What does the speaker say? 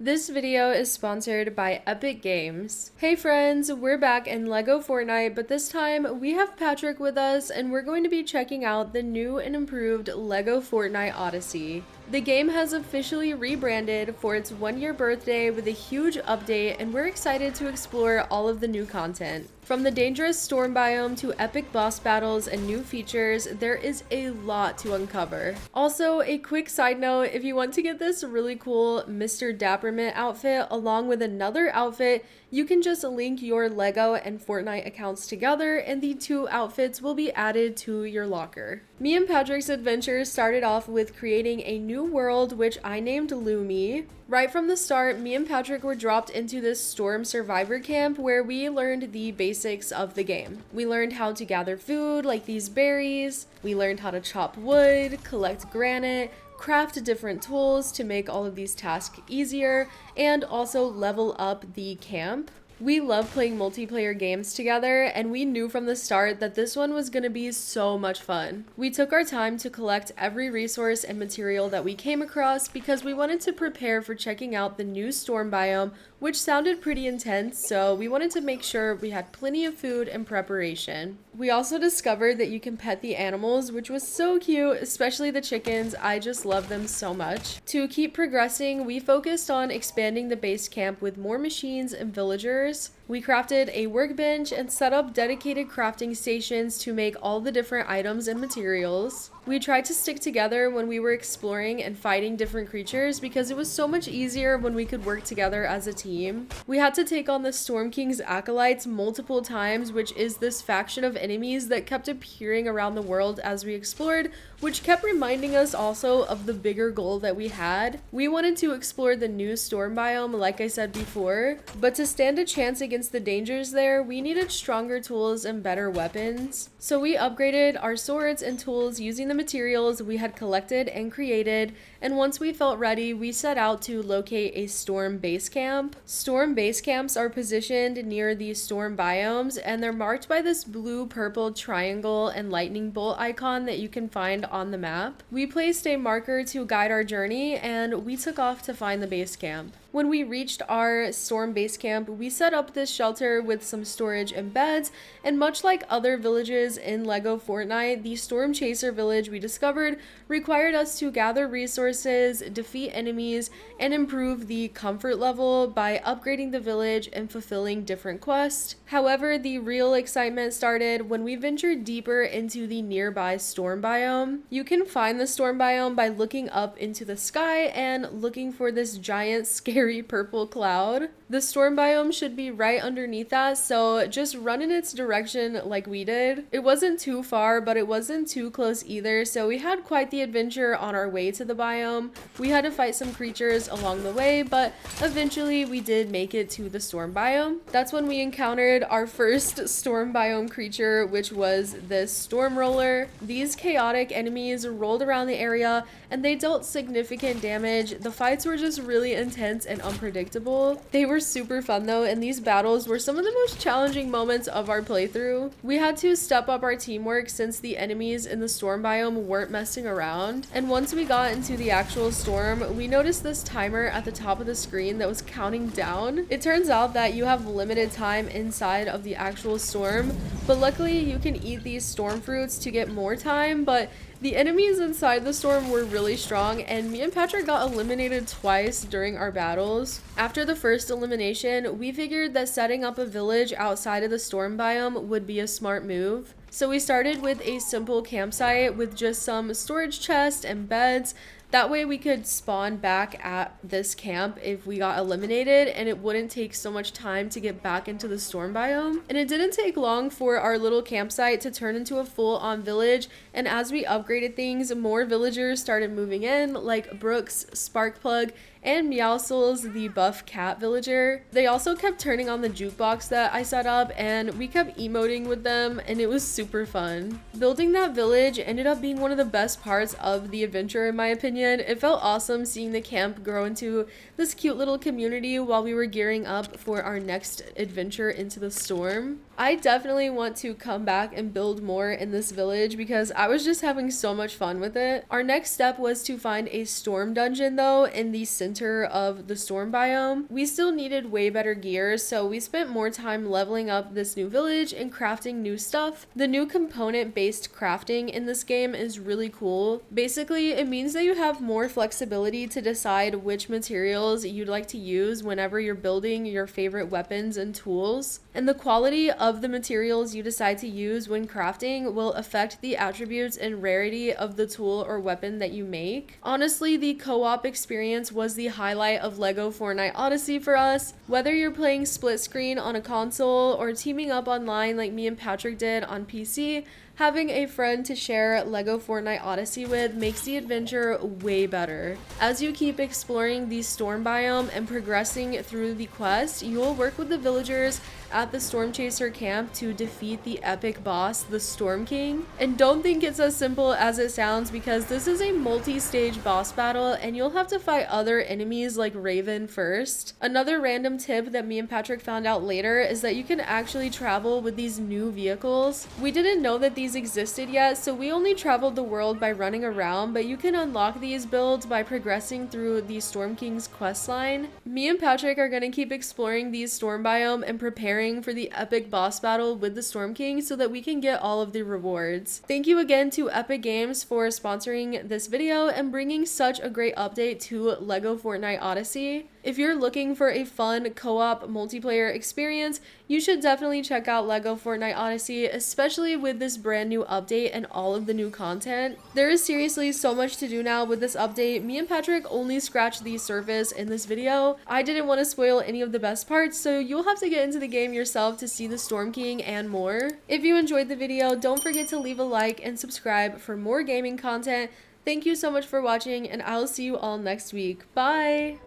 This video is sponsored by Epic Games. Hey friends, we're back in LEGO Fortnite, but this time we have Patrick with us and we're going to be checking out the new and improved LEGO Fortnite Odyssey. The game has officially rebranded for its 1-year birthday with a huge update, and we're excited to explore all of the new content. From the dangerous storm biome to epic boss battles and new features, there is a lot to uncover. Also, a quick side note, if you want to get this really cool Mr. Dappermint outfit along with another outfit, you can just link your LEGO and Fortnite accounts together and the two outfits will be added to your locker. Me and Patrick's adventure started off with creating a new world, which I named Lumi. Right from the start, me and Patrick were dropped into this storm survivor camp where we learned the basics of the game. We learned how to gather food, like these berries. We learned how to chop wood, collect granite, craft different tools to make all of these tasks easier, and also level up the camp. We love playing multiplayer games together, and we knew from the start that this one was going to be so much fun. We took our time to collect every resource and material that we came across because we wanted to prepare for checking out the new storm biome, which sounded pretty intense, so we wanted to make sure we had plenty of food and preparation. We also discovered that you can pet the animals, which was so cute, especially the chickens. I just love them so much. To keep progressing, we focused on expanding the base camp with more machines and villagers. We crafted a workbench and set up dedicated crafting stations to make all the different items and materials. We tried to stick together when we were exploring and fighting different creatures because it was so much easier when we could work together as a team. We had to take on the Storm King's acolytes multiple times, which is this faction of enemies that kept appearing around the world as we explored, which kept reminding us also of the bigger goal that we had. We wanted to explore the new storm biome, like I said before, but to stand a chance against the dangers there, we needed stronger tools and better weapons. So we upgraded our swords and tools using the materials we had collected and created, and once we felt ready, we set out to locate a storm base camp. Storm base camps are positioned near the storm biomes, and they're marked by this blue-purple triangle and lightning bolt icon that you can find on the map. We placed a marker to guide our journey, and we took off to find the base camp. When we reached our storm base camp, we set up this shelter with some storage and beds, and much like other villages in LEGO Fortnite, the Stormchaser Village we discovered required us to gather resources, defeat enemies, and improve the comfort level by upgrading the village and fulfilling different quests. However, the real excitement started when we ventured deeper into the nearby storm biome. You can find the storm biome by looking up into the sky and looking for this giant scary purple cloud. The storm biome should be right underneath that, so just run in its direction like we did. It wasn't too far, but it wasn't too close either, so we had quite the adventure on our way to the biome. We had to fight some creatures along the way, but eventually we did make it to the storm biome. That's when we encountered our first storm biome creature, which was this storm roller. These chaotic enemies rolled around the area and they dealt significant damage. The fights were just really intense and unpredictable. They were super fun though, and these battles were some of the most challenging moments of our playthrough. We had to step up our teamwork since the enemies in the storm biome weren't messing around, and once we got into the actual storm, we noticed this timer at the top of the screen that was counting down. It turns out that you have limited time inside of the actual storm, but luckily you can eat these storm fruits to get more time, but the enemies inside the storm were really strong, and me and Patrick got eliminated twice during our battles. After the first elimination, we figured that setting up a village outside of the storm biome would be a smart move. So we started with a simple campsite with just some storage chests and beds. That way we could spawn back at this camp if we got eliminated, and it wouldn't take so much time to get back into the storm biome. And it didn't take long for our little campsite to turn into a full-on village, and as we upgraded things, more villagers started moving in, like Brooks, Sparkplug, and Meowscles, the buff cat villager. They also kept turning on the jukebox that I set up, and we kept emoting with them, and it was super fun. Building that village ended up being one of the best parts of the adventure in my opinion. It felt awesome seeing the camp grow into this cute little community while we were gearing up for our next adventure into the storm. I definitely want to come back and build more in this village because I was just having so much fun with it. Our next step was to find a storm dungeon though in the center center of the storm biome, we still needed way better gear, so we spent more time leveling up this new village and crafting new stuff. The new component-based crafting in this game is really cool. Basically, it means that you have more flexibility to decide which materials you'd like to use whenever you're building your favorite weapons and tools. And the quality of the materials you decide to use when crafting will affect the attributes and rarity of the tool or weapon that you make. Honestly, the co-op experience was the highlight of LEGO Fortnite Odyssey for us. Whether you're playing split screen on a console or teaming up online like me and Patrick did on PC, having a friend to share LEGO Fortnite Odyssey with makes the adventure way better. As you keep exploring the storm biome and progressing through the quest, you'll work with the villagers at the Stormchaser camp to defeat the epic boss, the Storm King. And don't think it's as simple as it sounds, because this is a multi-stage boss battle and you'll have to fight other enemies like Raven first. Another random tip that me and Patrick found out later is that you can actually travel with these new vehicles. We didn't know that these existed yet, so we only traveled the world by running around, but you can unlock these builds by progressing through the Storm King's questline. Me and Patrick are gonna keep exploring these storm biome and preparing for the epic boss battle with the Storm King so that we can get all of the rewards. Thank you again to Epic Games for sponsoring this video and bringing such a great update to LEGO Fortnite Odyssey. If you're looking for a fun co-op multiplayer experience, you should definitely check out LEGO Fortnite Odyssey, especially with this brand new update and all of the new content. There is seriously so much to do now with this update. Me and Patrick only scratched the surface in this video. I didn't want to spoil any of the best parts, so you'll have to get into the game yourself to see the Storm King and more. If you enjoyed the video, don't forget to leave a like and subscribe for more gaming content. Thank you so much for watching, and I'll see you all next week. Bye!